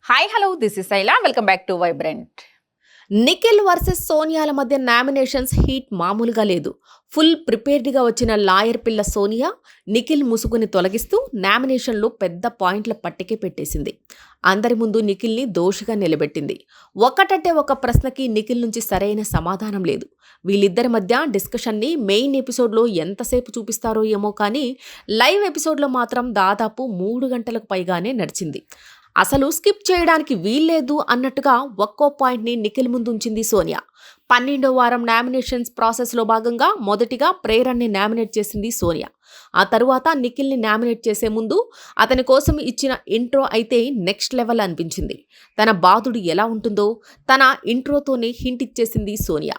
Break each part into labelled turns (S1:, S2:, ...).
S1: Hi hello this is Shaila welcome back to vibrant. Nikhil versus సోనియాల మధ్య nominations heat మామూలుగా లేదు. ఫుల్ ప్రిపేర్డ్గా వచ్చిన లాయర్ పిల్ల సోనియా నిఖిల్ ముసుగుని తొలగిస్తూ నామినేషన్లో పెద్ద పాయింట్ల పట్టికే పెట్టేసింది. అందరి ముందు నిఖిల్ని దోషిగా నిలబెట్టింది. ఒకటంటే ఒక ప్రశ్నకి నిఖిల్ నుంచి సరైన సమాధానం లేదు. వీళ్ళిద్దరి మధ్య డిస్కషన్ని మెయిన్ ఎపిసోడ్లో ఎంతసేపు చూపిస్తారో ఏమో కానీ లైవ్ ఎపిసోడ్లో మాత్రం దాదాపు 3 గంటలకు పైగానే నడిచింది. అసలు స్కిప్ చేయడానికి వీల్లేదు అన్నట్టుగా ఒక్కో పాయింట్ని నిఖిల్ ముందుంచింది సోనియా. 12వ వారం నామినేషన్స్ ప్రాసెస్లో భాగంగా మొదటిగా ప్రేరణ్ని నామినేట్ చేసింది సోనియా. ఆ తరువాత నిఖిల్ని నామినేట్ చేసే ముందు అతని కోసం ఇచ్చిన ఇంట్రో అయితే నెక్స్ట్ లెవెల్ అనిపించింది. తన బాధుడు ఎలా ఉంటుందో తన ఇంట్రోతోనే హింట్ ఇచ్చేసింది సోనియా.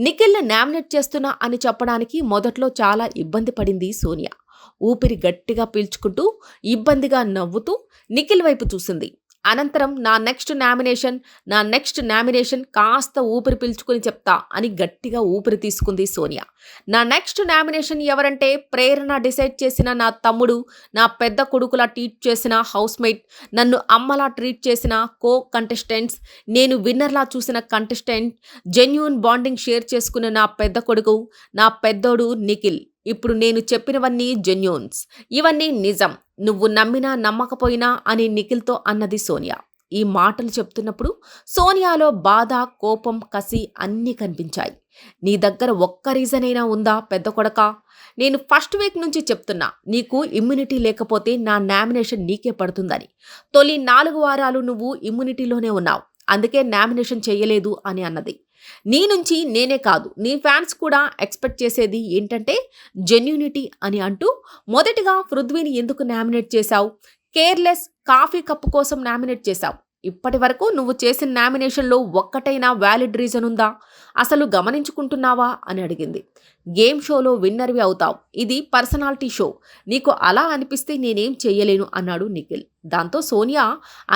S1: నిఖిల్ని నామినేట్ చేస్తున్నా అని చెప్పడానికి మొదట్లో చాలా ఇబ్బంది పడింది సోనియా. ఊపిరి గట్టిగా పీల్చుకుంటూ ఇబ్బందిగా నవ్వుతూ నిఖిల్ వైపు చూసింది. అనంతరం నా నెక్స్ట్ నామినేషన్ కాస్త ఊపిరి పీల్చుకుని చెప్తా అని గట్టిగా ఊపిరి తీసుకుంది సోనియా. నా నెక్స్ట్ నామినేషన్ ఎవరంటే ప్రేరణ డిసైడ్ చేసిన నా తమ్ముడు, నా పెద్ద కొడుకులా ట్రీట్ చేసిన హౌస్మేట్, నన్ను అమ్మలా ట్రీట్ చేసిన కో కంటెస్టెంట్స్, నేను విన్నర్లా చూసిన కంటెస్టెంట్, జెన్యూన్ బాండింగ్ షేర్ చేసుకున్న నా పెద్ద కొడుకు, నా పెద్దోడు నిఖిల్. ఇప్పుడు నేను చెప్పినవన్నీ జెన్యూన్స్, ఇవన్నీ నిజం, నువ్వు నమ్మినా నమ్మకపోయినా అని నిఖిల్తో అన్నది సోనియా. ఈ మాటలు చెప్తున్నప్పుడు సోనియాలో బాధ, కోపం, కసి అన్నీ కనిపించాయి. నీ దగ్గర ఒక్క రీజన్ అయినా ఉందా పెద్ద కొడకా? నేను ఫస్ట్ వీక్ నుంచి చెప్తున్నా, నీకు ఇమ్యూనిటీ లేకపోతే నా నామినేషన్ నీకే పడుతుందని. తొలి 4 వారాలు నువ్వు ఇమ్యూనిటీలోనే ఉన్నావు, అందుకే నామినేషన్ చెయ్యలేదు అని అన్నది. నీ నుంచి నేనే కాదు, నీ ఫ్యాన్స్ కూడా ఎక్స్పెక్ట్ చేసేది ఏంటంటే జెన్యూనిటీ అని అంటూ మొదటిగా పృథ్వీని ఎందుకు నామినేట్ చేశావు? కేర్లెస్ కాఫీ కప్పు కోసం నామినేట్ చేశావు. ఇప్పటి వరకు నువ్వు చేసిన నామినేషన్లో ఒక్కటైనా వ్యాలిడ్ రీజన్ ఉందా? అసలు గమనించుకుంటున్నావా అని అడిగింది. గేమ్ షోలో విన్నర్వి అవుతావు, ఇది పర్సనాలిటీ షో, నీకు అలా అనిపిస్తే నేనేం చెయ్యలేను అన్నాడు నిఖిల్. దాంతో సోనియా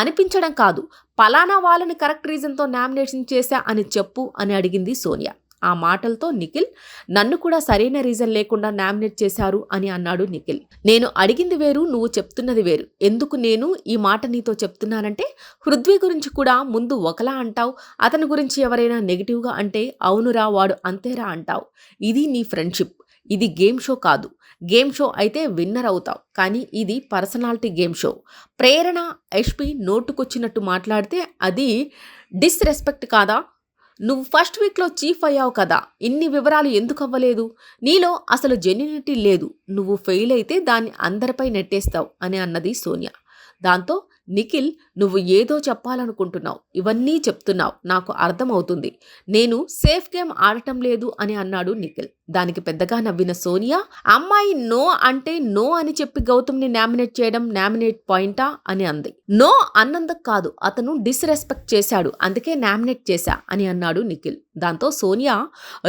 S1: అనిపించడం కాదు, పలానా వాళ్ళని కరెక్ట్ రీజన్తో నామినేషన్ చేశా అని చెప్పు అని అడిగింది సోనియా. ఆ మాటలతో నిఖిల్, నన్ను కూడా సరైన రీజన్ లేకుండా నామినేట్ చేశారు అని అన్నాడు నిఖిల్. నేను అడిగింది వేరు, నువ్వు చెప్తున్నది వేరు. ఎందుకు నేను ఈ మాట నీతో చెప్తున్నానంటే, పృథ్వీ గురించి కూడా ముందు ఒకలా అంటావు, అతని గురించి ఎవరైనా నెగిటివ్గా అంటే అవునురా వాడు అంతేరా అంటావు. ఇది నీ ఫ్రెండ్షిప్, ఇది గేమ్ షో కాదు. గేమ్ షో అయితే విన్నర్ అవుతావు, కానీ ఇది పర్సనాలిటీ గేమ్ షో. ప్రేరణ ఎస్పీ నోటుకొచ్చినట్టు మాట్లాడితే అది డిస్రెస్పెక్ట్ కాదా? నువ్వు ఫస్ట్ వీక్లో చీఫ్ అయ్యావు కదా, ఇన్ని వివరాలు ఎందుకు అవ్వలేదు? నీలో అసలు జెన్యూనిటీ లేదు, నువ్వు ఫెయిల్ అయితే దాన్ని అందరిపై నెట్టేస్తావు అని అన్నది సోనియా. దాంతో నిఖిల్, నువ్వు ఏదో చెప్పాలనుకుంటున్నావు, ఇవన్నీ చెప్తున్నావు, నాకు అర్థమవుతుంది, నేను సేఫ్ గేమ్ ఆడటం లేదు అని అన్నాడు నిఖిల్. దానికి పెద్దగా నవ్విన సోనియా, అమ్మాయి నో అంటే నో అని చెప్పి గౌతమ్ని నామినేట్ చేయడం నామినేట్ పాయింటా అని అంది. నో అన్నందుకు కాదు, అతను డిస్రెస్పెక్ట్ చేశాడు, అందుకే నామినేట్ చేశా అని అన్నాడు నిఖిల్. దాంతో సోనియా,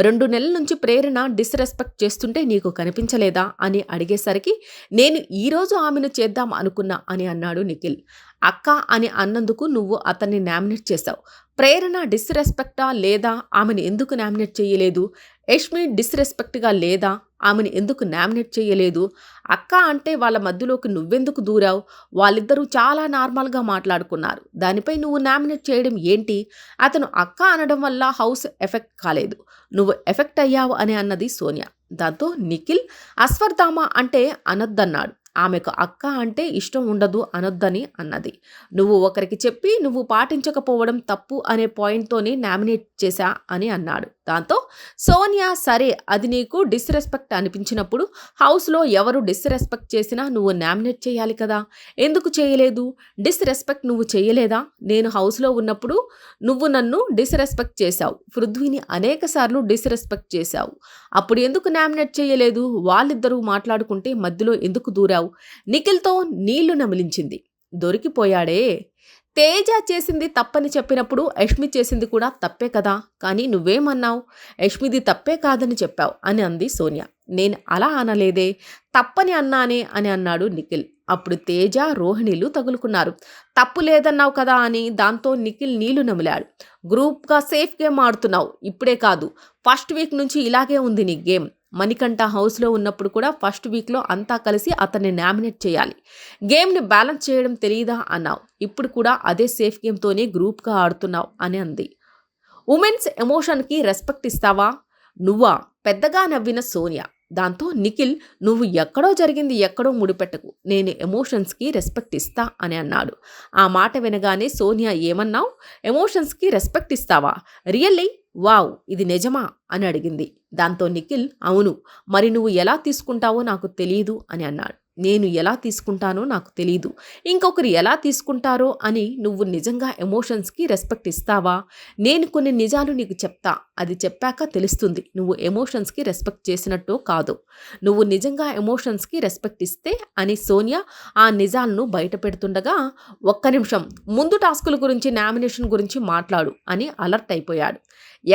S1: 2 నెలల నుంచి ప్రేరణ డిస్రెస్పెక్ట్ చేస్తుంటే నీకు కనిపించలేదా అని అడిగేసరికి, నేను ఈరోజు ఆమెను చేద్దాం అనుకున్నా అని అన్నాడు నిఖిల్. అక్క అని అన్నందుకు నువ్వు అతన్ని నామినేట్ చేశావు. ప్రేరణ డిస్రెస్పెక్టా లేదా, ఆమెను ఎందుకు నామినేట్ చేయలేదు? యష్మి డిస్రెస్పెక్ట్గా లేదా, ఆమెను ఎందుకు నామినేట్ చేయలేదు? అక్క అంటే వాళ్ళ మధ్యలోకి నువ్వెందుకు దూరావు? వాళ్ళిద్దరూ చాలా నార్మల్గా మాట్లాడుకున్నారు, దానిపై నువ్వు నామినేట్ చేయడం ఏంటి? అతను అక్క అనడం వల్ల హౌస్ ఎఫెక్ట్ కాలేదు, నువ్వు ఎఫెక్ట్ అయ్యావు అని అన్నది సోనియా. దాంతో నిఖిల్, అశ్వత్థామ అంటే అనొద్దన్నాడు, ఆమెకు అక్క అంటే ఇష్టం ఉండదు అనొద్దని అన్నది. నువ్వు ఒకరికి చెప్పి నువ్వు పాటించకపోవడం తప్పు అనే పాయింట్తోనే నామినేట్ చేశా అని అన్నాడు. దాంతో సోనియా, సరే అది నీకు డిస్రెస్పెక్ట్ అనిపించినప్పుడు హౌస్లో ఎవరు డిస్రెస్పెక్ట్ చేసినా నువ్వు నామినేట్ చేయాలి కదా, ఎందుకు చేయలేదు? డిస్రెస్పెక్ట్ నువ్వు చేయలేదా? నేను హౌస్లో ఉన్నప్పుడు నువ్వు నన్ను డిస్రెస్పెక్ట్ చేశావు, పృథ్వీని అనేకసార్లు డిస్రెస్పెక్ట్ చేశావు, అప్పుడు ఎందుకు నామినేట్ చేయలేదు? వాళ్ళిద్దరూ మాట్లాడుకుంటే మధ్యలో ఎందుకు దూరావు? నిఖిల్తో నీళ్లు నమిలించింది. దొరికిపోయాడే. తేజ చేసింది తప్పని చెప్పినప్పుడు యష్మి చేసింది కూడా తప్పే కదా, కానీ నువ్వేమన్నావు? యష్మిది తప్పే కాదని చెప్పావు అని అంది సోనియా. నేను అలా అనలేదే, తప్పని అన్నానే అని అన్నాడు నిఖిల్. అప్పుడు తేజ, రోహిణిలు తగులుకున్నారు. తప్పు లేదన్నావు కదా అని. దాంతో నిఖిల్ నీళ్లు నమిలాడు. గ్రూప్గా సేఫ్ గేమ్ ఆడుతున్నావు, ఇప్పుడే కాదు ఫస్ట్ వీక్ నుంచి ఇలాగే ఉంది నీ గేమ్, మణికంఠ హౌస్లో ఉన్నప్పుడు కూడా ఫస్ట్ వీక్లో అంతా కలిసి అతన్ని నామినేట్ చేయాలి. గేమ్ని బ్యాలెన్స్ చేయడం తెలియదా అన్నావు. ఇప్పుడు కూడా అదే సేఫ్ గేమ్తోనే గ్రూప్గా ఆడుతున్నావు అని అంది. ఉమెన్స్ ఎమోషన్కి రెస్పెక్ట్ ఇస్తావా నువ్వా? పెద్దగా నవ్విన సోనియా. దాంతో నిఖిల్, నువ్వు ఎక్కడో జరిగింది ఎక్కడో ముడిపెట్టకు, నేను ఎమోషన్స్కి రెస్పెక్ట్ ఇస్తా అని అన్నాడు. ఆ మాట వినగానే సోనియా, ఏమన్నావు? ఎమోషన్స్కి రెస్పెక్ట్ ఇస్తావా? రియల్లీ? వావ్, ఇది నిజమా అని అడిగింది. దాంతో నిఖిల్, అవును, మరి నువ్వు ఎలా తీసుకుంటావో నాకు తెలియదు అని అన్నాడు. నేను ఎలా తీసుకుంటానో నాకు తెలీదు, ఇంకొకరు ఎలా తీసుకుంటారో అని. నువ్వు నిజంగా ఎమోషన్స్కి రెస్పెక్ట్ ఇస్తావా? నేను కొన్ని నిజాలు నీకు చెప్తా, అది చెప్పాక తెలుస్తుంది నువ్వు ఎమోషన్స్కి రెస్పెక్ట్ చేసినట్టు కాదు. నువ్వు నిజంగా ఎమోషన్స్కి రెస్పెక్ట్ ఇస్తే అని సోనియా ఆ నిజాలను బయట పెడుతుండగా, ఒక్క నిమిషం, ముందు టాస్కుల గురించి, నామినేషన్ గురించి మాట్లాడు అని అలర్ట్ అయిపోయాడు.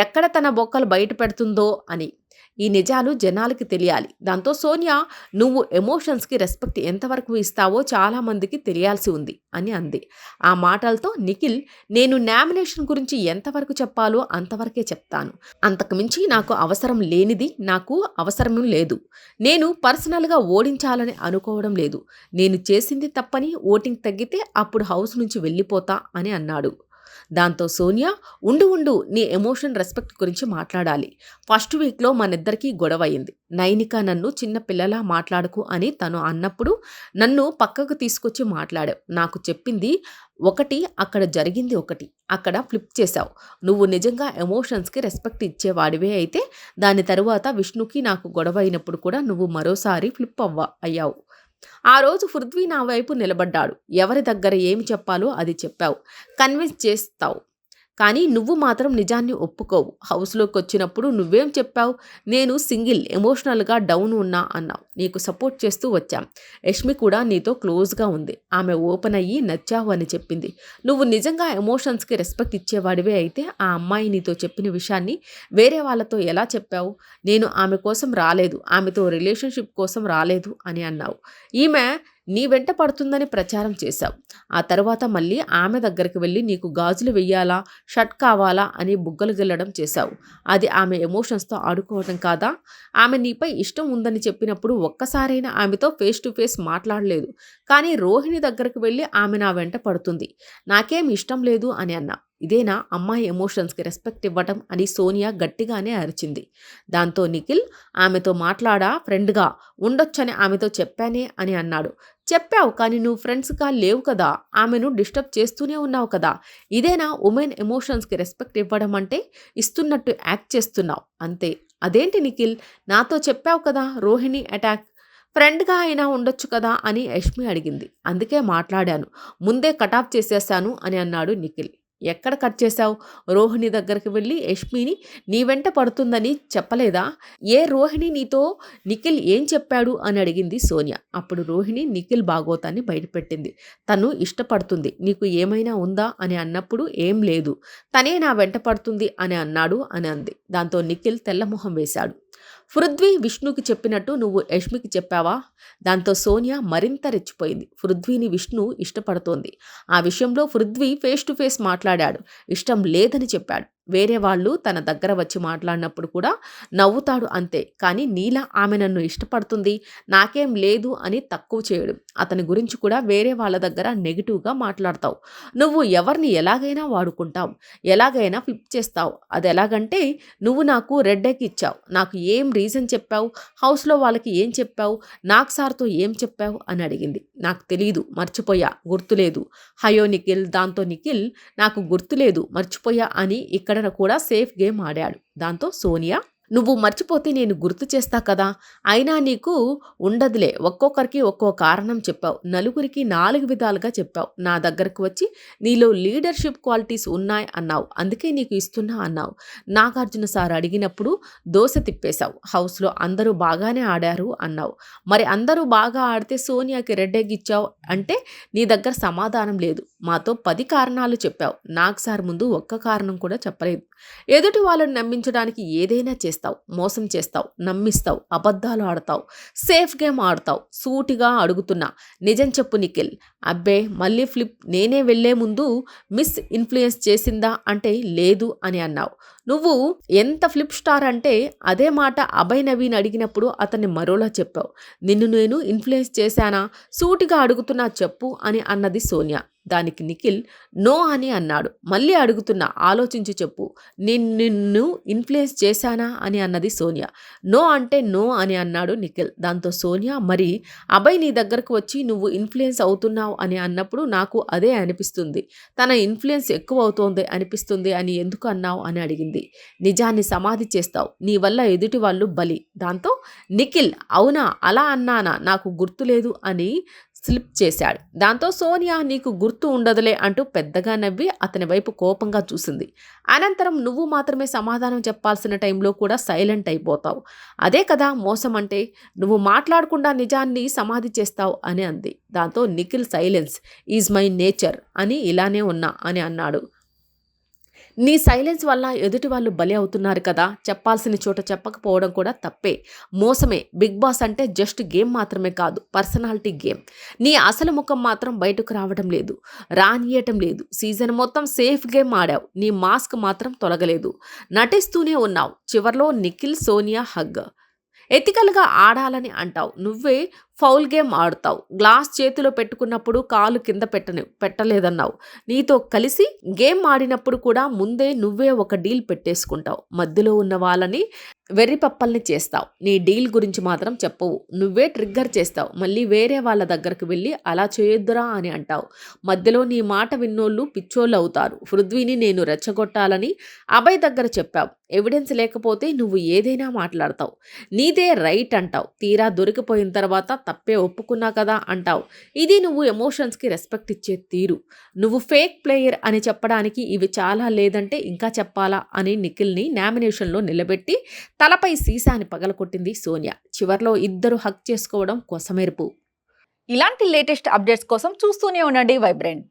S1: ఎక్కడ తన బొక్కలు బయట పెడుతుందో అని. ఈ నిజాలు జనాలకి తెలియాలి. దాంతో సోనియా, నువ్వు ఎమోషన్స్కి రెస్పెక్ట్ ఎంతవరకు ఇస్తావో చాలామందికి తెలియాల్సి ఉంది అని అంది. ఆ మాటలతో నిఖిల్, నేను నామినేషన్ గురించి ఎంతవరకు చెప్పాలో అంతవరకే చెప్తాను, అంతకుమించి నాకు అవసరం లేనిది నాకు అవసరం లేదు. నేను పర్సనల్గా ఓడించాలని అనుకోవడం లేదు. నేను చేసింది తప్పని ఓటింగ్ తగ్గితే అప్పుడు హౌస్ నుంచి వెళ్ళిపోతా అని అన్నాడు. దాంతో సోనియా, ఉండు, నీ ఎమోషన్ రెస్పెక్ట్ గురించి మాట్లాడాలి. ఫస్ట్ వీక్లో మనిద్దరికీ గొడవ అయింది. నైనిక నన్ను చిన్న పిల్లలా మాట్లాడకు అని తను అన్నప్పుడు నన్ను పక్కకు తీసుకొచ్చి మాట్లాడావు. నాకు చెప్పింది ఒకటి, అక్కడ జరిగింది ఒకటి. అక్కడ ఫ్లిప్ చేశావు. నువ్వు నిజంగా ఎమోషన్స్కి రెస్పెక్ట్ ఇచ్చేవాడివే అయితే దాని తరువాత విష్ణుకి నాకు గొడవ అయినప్పుడు కూడా నువ్వు మరోసారి ఫ్లిప్ అయ్యావు. ఆ రోజు పృథ్వీ నా వైపు నిలబడ్డాడు. ఎవరి దగ్గర ఏమి చెప్పాలో అది చెప్పావు, కన్విన్స్ చేస్తావు. కానీ నువ్వు మాత్రం నిజాన్ని ఒప్పుకోవు. హౌస్లోకి వచ్చినప్పుడు నువ్వేం చెప్పావు? నేను సింగిల్, ఎమోషనల్గా డౌన్ ఉన్నా అన్నావు. నీకు సపోర్ట్ చేస్తూ వచ్చాం. యష్మి కూడా నీతో క్లోజ్గా ఉంది. ఆమె ఓపెన్ అయ్యి నచ్చావు అని చెప్పింది. నువ్వు నిజంగా ఎమోషన్స్కి రెస్పెక్ట్ ఇచ్చేవాడివే అయితే ఆ అమ్మాయి నీతో చెప్పిన విషయాన్ని వేరే వాళ్ళతో ఎలా చెప్పావు? నేను ఆమె కోసం రాలేదు, ఆమెతో రిలేషన్షిప్ కోసం రాలేదు అని అన్నావు. ఈమె నీ వెంట పడుతుందని ప్రచారం చేశావు. ఆ తర్వాత మళ్ళీ ఆమె దగ్గరికి వెళ్ళి నీకు గాజులు వెయ్యాలా, షర్ట్ కావాలా అని బుగ్గలు గిల్లడం చేశావు. అది ఆమె ఎమోషన్స్తో ఆడుకోవడం కాదా? ఆమె నీపై ఇష్టం ఉందని చెప్పినప్పుడు ఒక్కసారైనా ఆమెతో ఫేస్ టు ఫేస్ మాట్లాడలేదు. కానీ రోహిణి దగ్గరికి వెళ్ళి ఆమె నా వెంట పడుతుంది, నాకేం ఇష్టం లేదు అని అన్నా. ఇదేనా అమ్మాయి ఎమోషన్స్కి రెస్పెక్ట్ ఇవ్వటం అని సోనియా గట్టిగానే అరిచింది. దాంతో నిఖిల్, ఆమెతో మాట్లాడా ఫ్రెండ్గా ఉండొచ్చని ఆమెతో చెప్పానే అని అన్నాడు. చెప్పావు, కానీ నువ్వు ఫ్రెండ్స్గా లేవు కదా, ఆమెను డిస్టర్బ్ చేస్తూనే ఉన్నావు కదా. ఇదేనా ఉమెన్ ఎమోషన్స్కి రెస్పెక్ట్ ఇవ్వడం అంటే? ఇస్తున్నట్టు యాక్ట్ చేస్తున్నావు అంతే. అదేంటి నిఖిల్, నాతో చెప్పావు కదా రోహిణి అటాక్, ఫ్రెండ్గా అయినా ఉండొచ్చు కదా అని యష్మి అడిగింది. అందుకే మాట్లాడాను, ముందే కటాఫ్ చేసేసాను అని అన్నాడు నిఖిల్. ఎక్కడ కట్ చేశావు? రోహిణి దగ్గరికి వెళ్ళి యష్మిని నీ వెంట పడుతుందని చెప్పలేదా? ఏ రోహిణి నీతో నిఖిల్ ఏం చెప్పాడు అని అడిగింది సోనియా. అప్పుడు రోహిణి నిఖిల్ భాగోతాన్ని బయటపెట్టింది. తను ఇష్టపడుతుంది, నీకు ఏమైనా ఉందా అని అన్నప్పుడు ఏం లేదు, తనే నా వెంట పడుతుంది అని అన్నాడు అని అంది. దాంతో నిఖిల్ తెల్లమొహం వేశాడు. పృథ్వీ విష్ణుకి చెప్పినట్టు నువ్వు యష్మికి చెప్పావా? దాంతో సోనియా మరింత రెచ్చిపోయింది. పృథ్వీని విష్ణు ఇష్టపడుతోంది. ఆ విషయంలో పృథ్వీ ఫేస్ టు ఫేస్ మాట్లాడాడు, ఇష్టం లేదని చెప్పాడు. వేరే వాళ్ళు తన దగ్గర వచ్చి మాట్లాడినప్పుడు కూడా నవ్వుతాడు అంతే. కానీ నీలా ఆమె నన్ను ఇష్టపడుతుంది, నాకేం లేదు అని తక్కువ చేయడు. అతని గురించి కూడా వేరే వాళ్ళ దగ్గర నెగిటివ్గా మాట్లాడతావు. నువ్వు ఎవరిని ఎలాగైనా వాడుకుంటావు, ఎలాగైనా ఫ్లిప్ చేస్తావు. అది ఎలాగంటే, నువ్వు నాకు రెడ్ ఎగ్ ఇచ్చావు, నాకు ఏం రీజన్ చెప్పావు? హౌస్లో వాళ్ళకి ఏం చెప్పావు? నాకు సార్తో ఏం చెప్పావు అని అడిగింది. నాకు తెలీదు, మర్చిపోయా, గుర్తులేదు. హయో నిఖిల్. దాంతో నిఖిల్, నాకు గుర్తులేదు, మర్చిపోయా అని ఇక్కడ కూడా సేఫ్ గేమ్ ఆడాడు. దాంతో సోనియా, నువ్వు మర్చిపోతే నేను గుర్తు చేస్తా కదా, అయినా నీకు ఉండదులే, ఒక్కొక్కరికి ఒక్కో కారణం చెప్పావు, నలుగురికి 4 విధాలుగా చెప్పావు. నా దగ్గరకు వచ్చి నీలో లీడర్షిప్ క్వాలిటీస్ ఉన్నాయి అన్నావు, అందుకే నీకు ఇస్తున్నా అన్నావు. నాగార్జున సార్ అడిగినప్పుడు దోశ తిప్పేశావు. హౌస్లో అందరూ బాగానే ఆడారు అన్నావు. మరి అందరూ బాగా ఆడితే సోనియాకి రెడ్ ఎగ్ ఇచ్చావు అంటే నీ దగ్గర సమాధానం లేదు. మాతో 10 కారణాలు చెప్పావు, నాగ్ సార్ ముందు ఒక్క కారణం కూడా చెప్పలేదు. ఎదుటి వాళ్ళని నమ్మించడానికి ఏదైనా చేస్తావు, మోసం చేస్తావు, నమ్మిస్తావు, అబద్ధాలు ఆడతావు, సేఫ్ గేమ్ ఆడతావు. సూటిగా అడుగుతున్నా, నిజం చెప్పు నిఖిల్. అబ్బే, మళ్ళీ ఫ్లిప్. నేనే వెళ్లే ముందు మిస్ ఇన్ఫ్లుయెన్స్ చేసిందా అంటే లేదు అని అన్నావు. నువ్వు ఎంత ఫ్లిప్ స్టార్ అంటే అదే మాట అభయ్ నవీన్ అడిగినప్పుడు అతన్ని మరోలా చెప్పావు. నిన్ను నేను ఇన్ఫ్లుయెన్స్ చేశానా? సూటిగా అడుగుతున్నా చెప్పు అని అన్నది సోనియా. దానికి నిఖిల్ నో అని అన్నాడు. మళ్ళీ అడుగుతున్నా ఆలోచించి చెప్పు. నిన్ను ఇన్ఫ్లుయెన్స్ చేశానా అని అన్నది సోనియా. నో అంటే నో అని అన్నాడు నిఖిల్. దాంతో సోనియా మరి అభయ్ నీ దగ్గరకు వచ్చి నువ్వు ఇన్ఫ్లుయెన్స్ అవుతున్నావు అని అన్నప్పుడు నాకు అదే అనిపిస్తుంది. తన ఇన్ఫ్లుయెన్స్ ఎక్కువ అవుతోంది అనిపిస్తుంది అని ఎందుకు అన్నావు అని అడిగింది. నిజాన్ని సమాధి చేస్తావు. నీ వల్ల ఎదుటి వాళ్ళు బలి. దాంతో నిఖిల్ అవునా అలా అన్నానా నాకు గుర్తులేదు అని స్లిప్ చేశాడు. దాంతో సోనియా నీకు గుర్తు ఉండదులే అంటూ పెద్దగా నవ్వి అతని వైపు కోపంగా చూసింది. అనంతరం నువ్వు మాత్రమే సమాధానం చెప్పాల్సిన టైంలో కూడా సైలెంట్ అయిపోతావు. అదే కదా మోసం అంటే, నువ్వు మాట్లాడకుండా నిజాన్ని సమాధి చేస్తావు అని అంది. దాంతో Nikhil silence is my nature అని ఇలానే ఉన్నా అని అన్నాడు. నీ సైలెన్స్ వల్ల ఎదుటి వాళ్ళు బలి అవుతున్నారు కదా. చెప్పాల్సిన చోట చెప్పకపోవడం కూడా తప్పే, మోసమే. బిగ్ బాస్ అంటే జస్ట్ గేమ్ మాత్రమే కాదు, పర్సనాలిటీ గేమ్. నీ అసలు ముఖం మాత్రం బయటకు రావడం లేదు, రానియటం లేదు. సీజన్ మొత్తం సేఫ్ గేమ్ ఆడావు, నీ మాస్క్ మాత్రం తొలగలేదు. నటిస్తూనే ఉన్నావు. చివర్లో నిఖిల్ సోనియా హగ్. ఎథికల్గా ఆడాలని అంటావు, నువ్వే ఫౌల్ గేమ్ ఆడుతావు. గ్లాస్ చేతిలో పెట్టుకున్నప్పుడు కాలు కింద పెట్టలేదన్నావు. నీతో కలిసి గేమ్ ఆడినప్పుడు కూడా ముందే నువ్వే ఒక డీల్ పెట్టేసుకుంటావు. మధ్యలో ఉన్న వాళ్ళని వెర్రిపప్పల్ని చేస్తావు. నీ డీల్ గురించి మాత్రం చెప్పవు. నువ్వే ట్రిగ్గర్ చేస్తావు. మళ్ళీ వేరే వాళ్ళ దగ్గరకు వెళ్ళి అలా చేయొద్దురా అని అంటావు. మధ్యలో నీ మాట విన్నోళ్ళు పిచ్చోళ్ళు అవుతారు. పృథ్వీని నేను రెచ్చగొట్టాలని అభయ్ దగ్గర చెప్పావు. ఎవిడెన్స్ లేకపోతే నువ్వు ఏదైనా మాట్లాడతావు. నీదే రైట్ అంటావు. తీరా దొరికిపోయిన తర్వాత తప్పే ఒప్పుకున్నా కదా అంటావు. ఇది నువ్వు ఎమోషన్స్కి రెస్పెక్ట్ ఇచ్చే తీరు. నువ్వు ఫేక్ ప్లేయర్ అని చెప్పడానికి ఇవి చాలా, లేదంటే ఇంకా చెప్పాలా అని నిఖిల్ని నామినేషన్లో నిలబెట్టి తలపై సీసాని పగలకొట్టింది సోనియా. చివర్లో ఇద్దరు హక్ చేసుకోవడం కొసమెరుపు.
S2: ఇలాంటి లేటెస్ట్ అప్డేట్స్ కోసం చూస్తూనే ఉండండి వైబ్రెంట్.